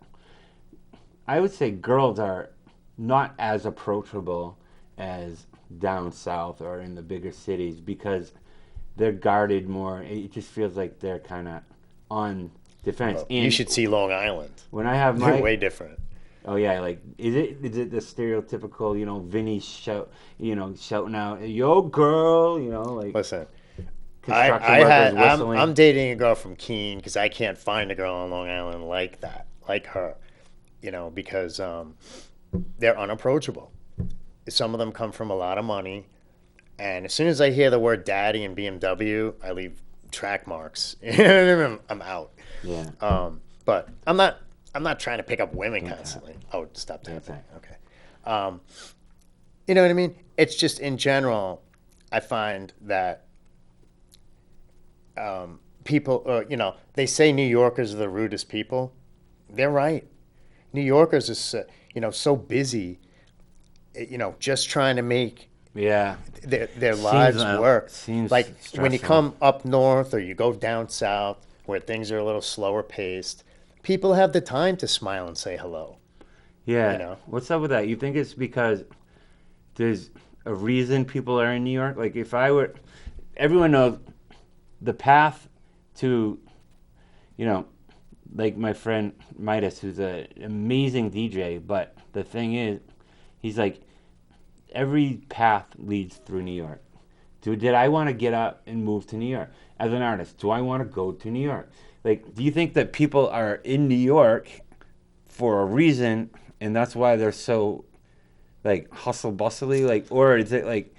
I would say girls are not as approachable as down south or in the bigger cities because they're guarded more. It just feels like they're kind of on defense. Well, and you should see Long Island. when I have They're my way different. oh yeah, like is it the stereotypical Vinny shouting out, "Yo girl," like Listen, construction workers whistling. I'm dating a girl from Keene because I can't find a girl on Long Island like that, like her, because they're unapproachable. Some of them come from a lot of money, and as soon as I hear the word daddy and BMW, I leave track marks. I'm out. Yeah. But I'm not trying to pick up women constantly. Oh, stop tapping. Okay. You know what I mean? It's just in general, I find that people, they say New Yorkers are the rudest people. They're right. New Yorkers are, so busy, just trying to make their lives work. Seems like when you stressful. come up north or you go down south where things are a little slower paced, people have the time to smile and say hello. Yeah. What's up with that? You think it's because there's a reason people are in New York? Like if everyone knows the path to, like my friend Midas, who's an amazing DJ, but the thing is, he's like, every path leads through New York. Did I want to get up and move to New York? As an artist, do I want to go to New York? Like, do you think that people are in New York for a reason, and that's why they're so, like, hustle-bustly? Like, or is it, like,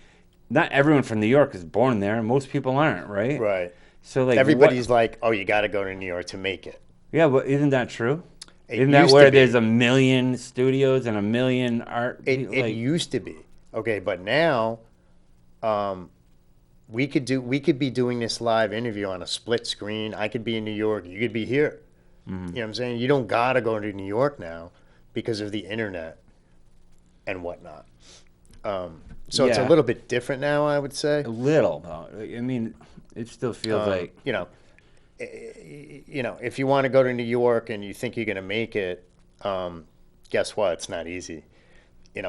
not everyone from New York is born there. Most people aren't, right? Right. So, like, everybody's like, oh, you got to go to New York to make it. Yeah, but isn't that true? It Isn't that used to where be. there's a million studios and a million art? It used to be. Okay, but now we could be doing this live interview on a split screen. I could be in New York, you could be here. Mm-hmm. You know what I'm saying? You don't got to go to New York now because of the internet and whatnot. So it's a Yeah. little bit different now, I would say. A little, though. I mean, it still feels like... If you want to go to New York and you think you're going to make it, guess what? It's not easy.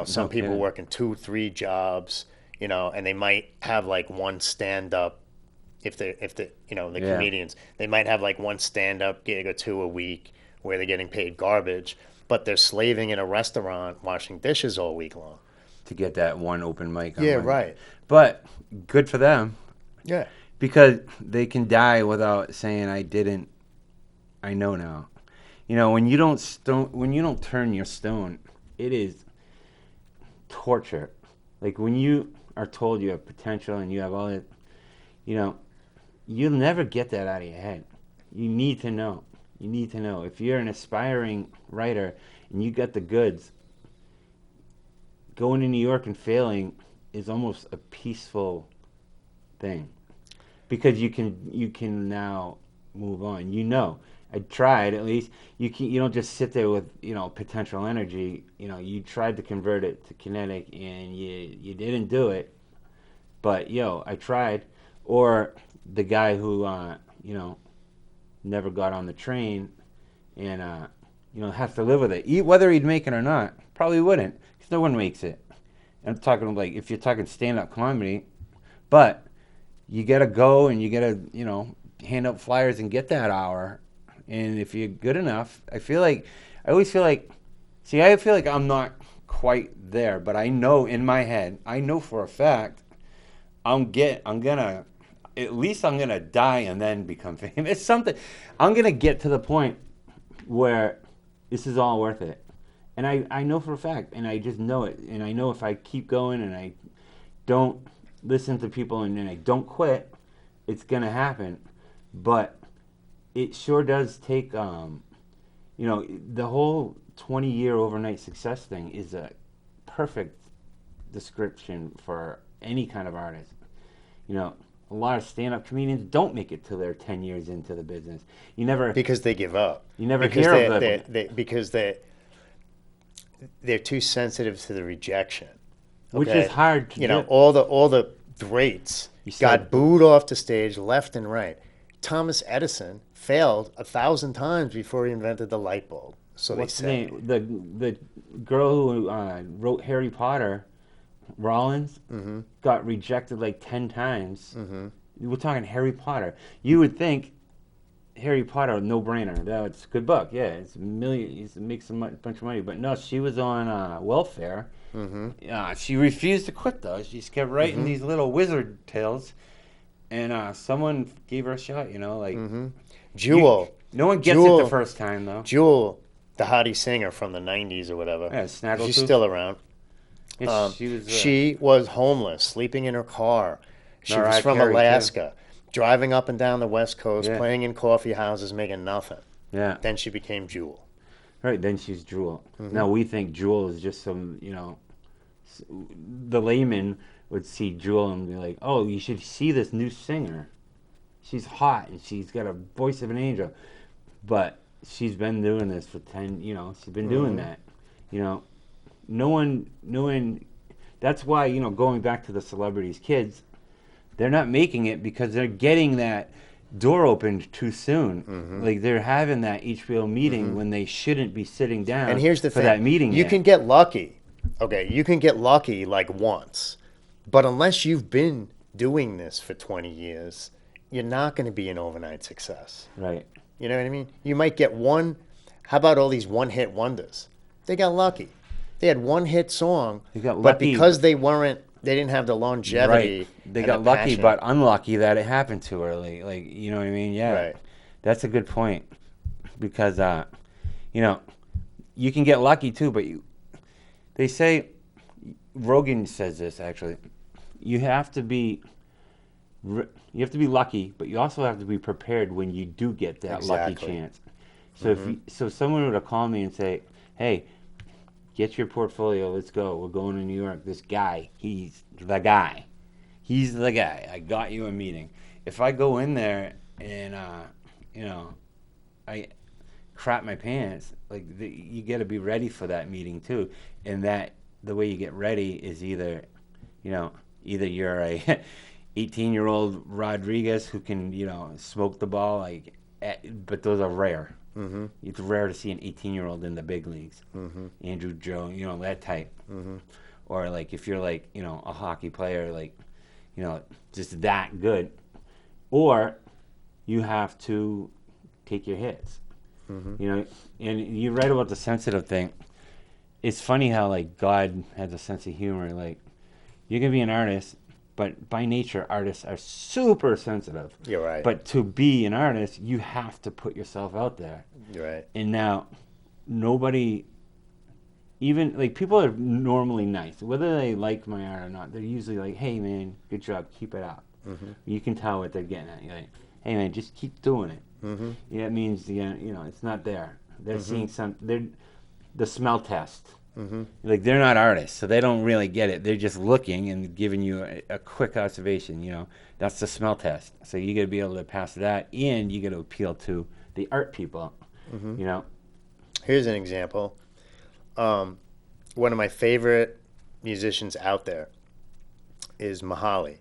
Some people kidding. working 2-3 jobs, and they might have like one stand up. If the comedians, they might have like one stand up gig or two a week where they're getting paid garbage, but they're slaving in a restaurant washing dishes all week long. To get that one open mic. On Yeah, Monday. right. But good for them. Yeah. Because they can die without saying, I didn't, I know now. When you don't turn your stone, it is torture. Like when you are told you have potential and you have all that, you'll never get that out of your head. You need to know. You need to know. If you're an aspiring writer and you got the goods, going to New York and failing is almost a peaceful thing because you can now move on. I tried at least. You don't just sit there with potential energy. You tried to convert it to kinetic and you didn't do it. But I tried. Or the guy who never got on the train and has to live with it. Whether he'd make it or not, probably wouldn't, because no one makes it. I'm talking like if you're talking stand-up comedy, but you gotta go and you gotta hand out flyers and get that hour. And if you're good enough, I always feel like, see, I feel like I'm not quite there, but I know in my head, I know for a fact, I'm gonna die and then become famous. Something, I'm gonna get to the point where this is all worth it. And I know for a fact, and I just know it. And I know if I keep going and I don't listen to people and I don't quit, it's going to happen. But it sure does take, the whole 20-year overnight success thing is a perfect description for any kind of artist. A lot of stand-up comedians don't make it till they're 10 years into the business. Because they give up. You never because hear of them. Because they're too sensitive to the rejection. Which is hard to do. All the greats got booed off the stage left and right. Thomas Edison failed 1,000 times before he invented the light bulb. So What's they say. the name? The girl who wrote Harry Potter, Rollins, got rejected like 10 times. We're talking Harry Potter. You would think Harry Potter, no brainer. It's a good book. Yeah, it's a million. It makes bunch of money. But no, she was on welfare. She refused to quit though. She just kept writing these little wizard tales, and someone gave her a shot. Jewel. No one gets it the first time though. Jewel, the hottie singer from the '90s or whatever. Yeah, Snaggletooth. She's still around. Yes, she was homeless, sleeping in her car. She was Mariah from Carey, Alaska, driving up and down the West Coast, Yeah. playing in coffee houses, making nothing. Yeah. Then she became Jewel. Right, then she's Jewel. Now we think Jewel is just some, the layman would see Jewel and be like, oh, you should see this new singer. She's hot and she's got a voice of an angel. But she's been doing this for 10, she's been doing that. No one, that's why, going back to the celebrities' kids, they're not making it because they're getting that door opened too soon. Like they're having that HBO meeting when they shouldn't be sitting down And here's the for thing. that meeting. You can get lucky. Okay, you can get lucky like once. But unless you've been doing this for 20 years, you're not going to be an overnight success. Right. You know what I mean? You might get one. How about all these one-hit wonders? They got lucky. They had one hit song, They got but lucky. because they didn't have the longevity. Right. They and got the lucky, passion. but unlucky that it happened too early. Like, you know what I mean? Yeah. Right. That's a good point. Because, you can get lucky too, but they say, Rogan says this actually, you have to be lucky, but you also have to be prepared when you do get that lucky chance. So if someone were to call me and say, hey, get your portfolio, let's go, we're going to New York, this guy, he's the guy. I got you a meeting. If I go in there and I crap my pants, you got to be ready for that meeting too. And that the way you get ready is either you're a 18-year-old Rodriguez who can smoke the ball, but those are rare. It's rare to see an 18-year-old in the big leagues. Andrew Joe, that type. Or if you're a hockey player, just that good. Or you have to take your hits. And you write about the sensitive thing. It's funny how God has a sense of humor. You can be an artist, but by nature, artists are super sensitive. You're right. But to be an artist, you have to put yourself out there. You're right. And now, nobody, even, people are normally nice. Whether they like my art or not, they're usually like, hey, man, good job, keep it up. You can tell what they're getting at. hey man, just keep doing it. Mm-hmm. Yeah, it means it's not there. They're Mm-hmm. seeing they're the smell test. Mm-hmm. Like they're not artists, so they don't really get it. They're just looking and giving you a quick observation. That's the smell test. So you got to be able to pass that, and you got to appeal to the art people. Mm-hmm. You know. Here's an example. One of my favorite musicians out there is Mahali.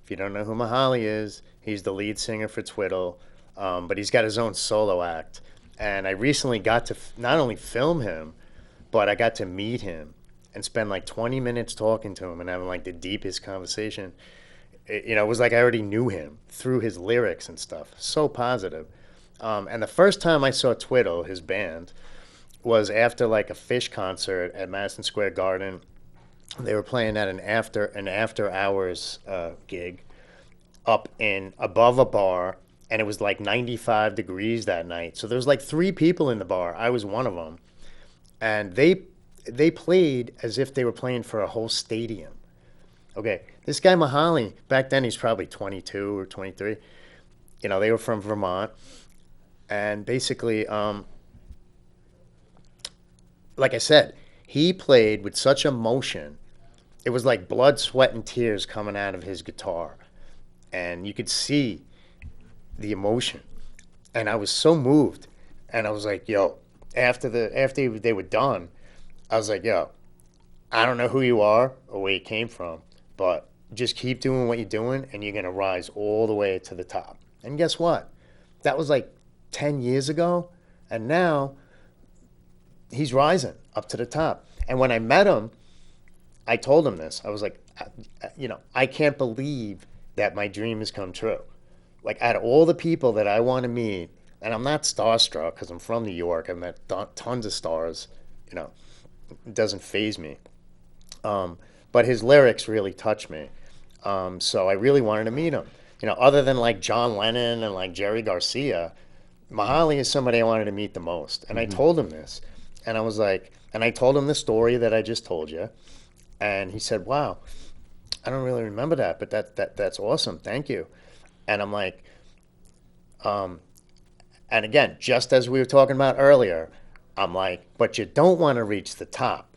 If you don't know who Mahali is, he's the lead singer for Twiddle, but he's got his own solo act. And I recently got to not only film him, but I got to meet him and spend like 20 minutes talking to him and having like the deepest conversation. It was like I already knew him through his lyrics and stuff. So positive. And the first time I saw Twiddle, his band, was after like a Fish concert at Madison Square Garden. They were playing at an after hours gig up in above a bar, and it was like 95 degrees that night. So there was like 3 people in the bar. I was one of them, and they played as if they were playing for a whole stadium. Okay, this guy Mahali, back then he's probably 22 or 23. They were from Vermont, and basically, like I said, he played with such emotion. It was like blood, sweat, and tears coming out of his guitar. And you could see the emotion. And I was so moved. And I was like, yo, after they were done, I was like, yo, I don't know who you are or where you came from, but just keep doing what you're doing and you're going to rise all the way to the top. And guess what? That was like 10 years ago. And now he's rising up to the top. And when I met him, I told him this. I was like, I can't believe that my dream has come true. Like, out of all the people that I want to meet, and I'm not starstruck because I'm from New York. I've met tons of stars. It doesn't faze me. But his lyrics really touch me. So I really wanted to meet him. Other than like John Lennon and like Jerry Garcia, Mahali is somebody I wanted to meet the most. And I told him this. And I was like, and I told him the story that I just told you. And he said, wow, I don't really remember that, but that's awesome. Thank you. And I'm like, and again, just as we were talking about earlier, I'm like, but you don't want to reach the top,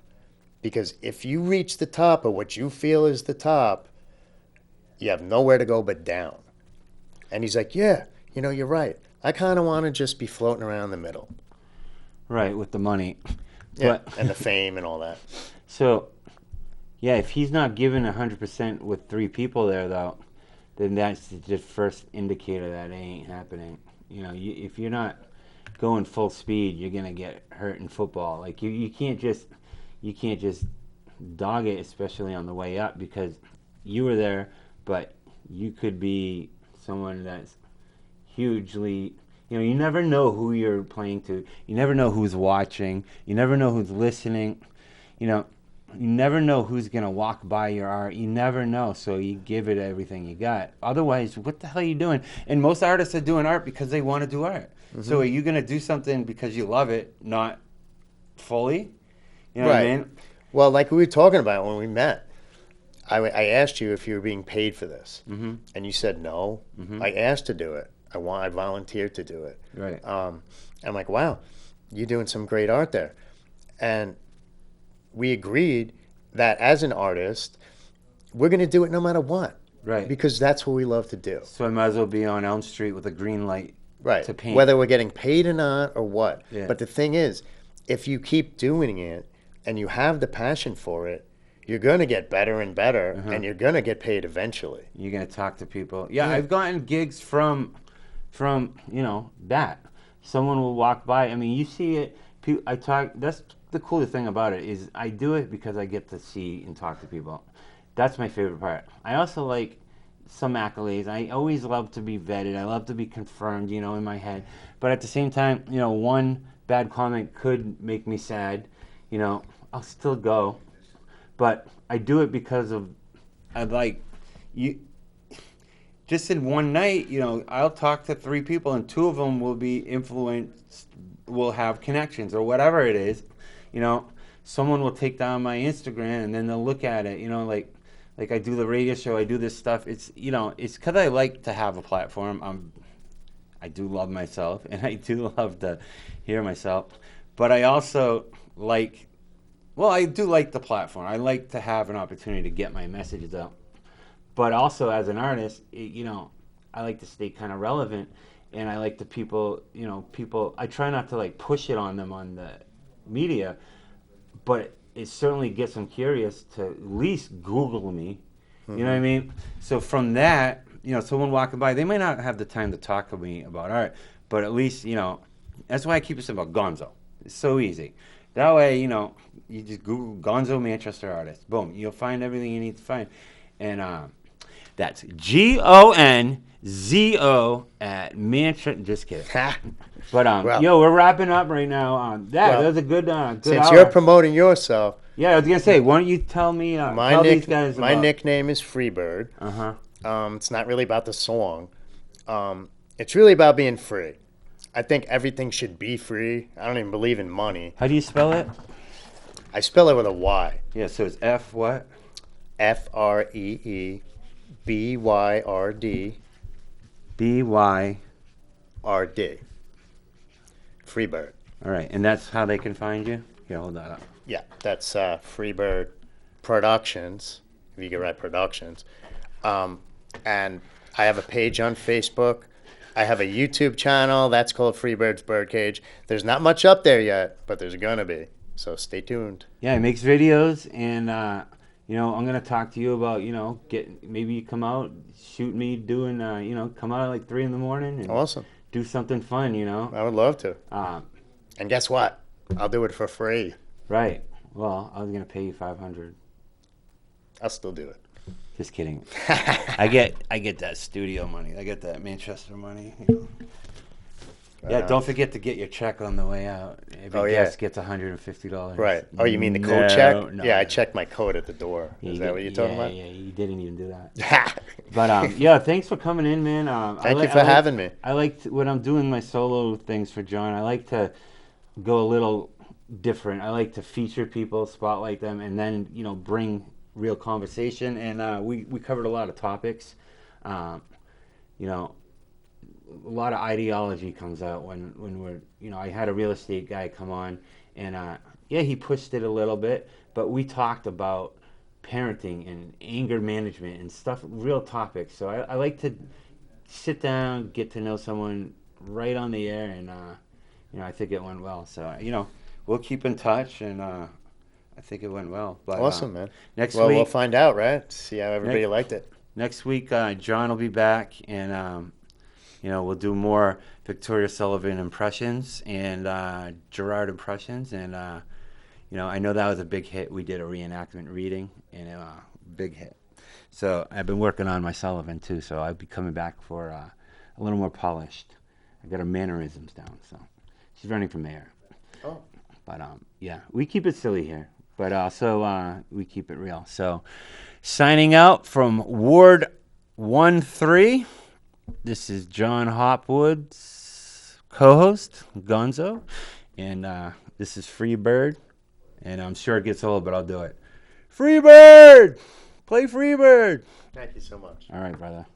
because if you reach the top of what you feel is the top, you have nowhere to go but down. And he's like, yeah, you're right. I kind of want to just be floating around the middle. Right, with the money. Yeah, and the fame and all that. So, yeah, if he's not giving 100% with 3 people there, though, then that's the first indicator that it ain't happening. If you're not going full speed, you're gonna get hurt in football. Like you can't just dog it, especially on the way up, because you were there, but you could be someone that's hugely. You never know who you're playing to. You never know who's watching. You never know who's listening. You never know who's going to walk by your art. You never know, so you give it everything you got. Otherwise, what the hell are you doing? And most artists are doing art because they want to do art. Mm-hmm. So are you going to do something because you love it, not fully? You know what I mean? Well, like we were talking about when we met, I asked you if you were being paid for this, mm-hmm. and you said no. Mm-hmm. I asked to do it. I volunteered to do it. Right. I'm like, wow, you're doing some great art there. And we agreed that as an artist, we're going to do it no matter what. Right. Because that's what we love to do. So I might as well be on Elm Street with a green light to paint. Whether we're getting paid or not or what. Yeah. But the thing is, if you keep doing it and you have the passion for it, you're going to get better and better, uh-huh. and you're going to get paid eventually. You're going to talk to people. Yeah, I've gotten gigs from that. Someone will walk by. I mean, you see it. That's the coolest thing about it, is I do it because I get to see and talk to people. That's my favorite part. I also like some accolades. I always love to be vetted. I love to be confirmed, in my head. But at the same time, one bad comment could make me sad. I'll still go. But I do it because I like you. Just in one night, I'll talk to 3 people, and 2 of them will be influenced, will have connections or whatever it is. Someone will take down my Instagram and then they'll look at it. Like I do the radio show, I do this stuff. It's it's because I like to have a platform. I'm I do love myself, and I do love to hear myself. But I also like, well, I do like the platform. I like to have an opportunity to get my messages out. But also, as an artist, I like to stay kind of relevant, and I like the people, people. I try not to like push it on them on the media, but it certainly gets them curious to at least Google me. You know what I mean? So from that, someone walking by, they may not have the time to talk to me about art, but at least, that's why I keep it simple. Gonzo. It's so easy. That way, you just Google Gonzo Manchester artist. Boom. You'll find everything you need to find. And that's Gonzo at Manchester. Just kidding. But Well, we're wrapping up right now. That was a good since hour. you're promoting yourself, yeah, I was gonna say, why don't you tell me? Tell these guys my about. nickname is Freebird. Uh-huh. It's not really about the song. It's really about being free. I think everything should be free. I don't even believe in money. How do you spell it? I spell it with a Y. Yeah, so it's F what? FREEBYRD. BY. RD. Freebird. All right, and that's how they can find you? Here, hold that up. Yeah, that's Freebird Productions, if you can write Productions. And I have a page on Facebook. I have a YouTube channel. That's called Freebird's Birdcage. There's not much up there yet, but there's going to be. So stay tuned. Yeah, he makes videos, and, I'm going to talk to you about, maybe you come out, shoot me doing, come out at like 3 in the morning and Awesome. do something fun, I would love to. Um, And guess what? I'll do it for free. Right. Well, I was going to pay you $500. I'll still do it. Just kidding. I get that studio money. I get that Manchester money. Yeah, don't forget to get your check on the way out. Every guest gets $150. Right. Oh, you mean the code check? No, I checked my code at the door. Is that what you're talking about? Yeah, you didn't even do that. But thanks for coming in, man. Thank you for having me. I like when I'm doing my solo things for John. I like to go a little different. I like to feature people, spotlight them, and then bring real conversation. And we covered a lot of topics. A lot of ideology comes out when we're, I had a real estate guy come on, and he pushed it a little bit, but we talked about parenting and anger management and stuff, real topics. So I like to sit down, get to know someone right on the air, and I think it went well. So we'll keep in touch, and I think it went well. But, awesome, man. Next week week, we'll find out, right? See how everybody liked it. Next week, John will be back, and we'll do more Victoria Sullivan impressions and Gerard impressions, and I know that was a big hit. We did a reenactment reading, and big hit. So I've been working on my Sullivan too, so I'll be coming back for a little more polished. I got her mannerisms down, so she's running for mayor. Oh. But we keep it silly here, but also we keep it real. So signing out from Ward 1-3. This is John Hopwood's co-host, Gonzo, and this is Freebird, and I'm sure it gets old, but I'll do it. Freebird! Play Freebird! Thank you so much. All right, brother.